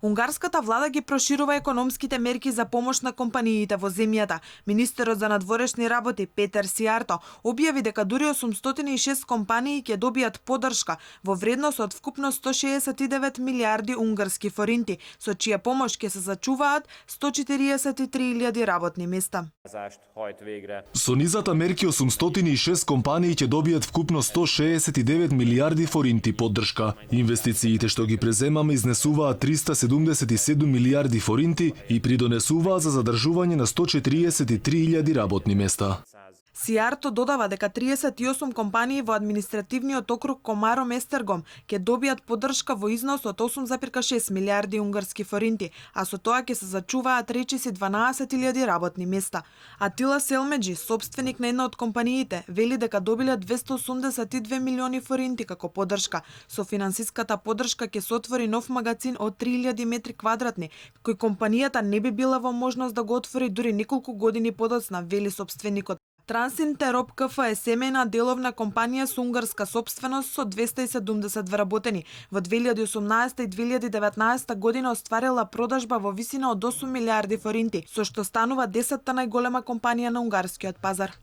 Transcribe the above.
Унгарската влада ги проширува економските мерки за помош на компаниите во земјата. Министерот за надворешни работи Петер Сијарто објави дека дури 806 компании ќе добијат поддршка во вредност од вкупно 169 милиарди унгарски форинти, со чија помош ќе се зачуваат 143.000 работни места. Со низата мерки 806 компании ќе добијат вкупно 169 милиарди форинти поддршка. Инвестициите што ги преземаме изнесуваат 377 милиарди форинти и придонесуваат за задржување на 143.000 работни места. Сијарто додава дека 38 компании во административниот округ Комаро-Естергом ќе добијат поддршка во износ од 8,6 милиарди унгарски форинти, а со тоа ќе се зачуваат речиси 12.000 работни места. Атила Селмеджи, собственик на една од компаниите, вели дека добиле 282 милиони форинти како поддршка. Со финансиската поддршка ќе се отвори нов магазин од 3000 метри квадратни, кој компанијата не би била во можност да го отвори дури неколку години подоцна, вели собственикот. Трансинтероп КФ е семејна деловна компанија со унгарска собственост со 270 вработени. Во 2018 и 2019 година остварила продажба во висина од 8 милиарди форинти, со што станува 10-та најголема компанија на унгарскиот пазар.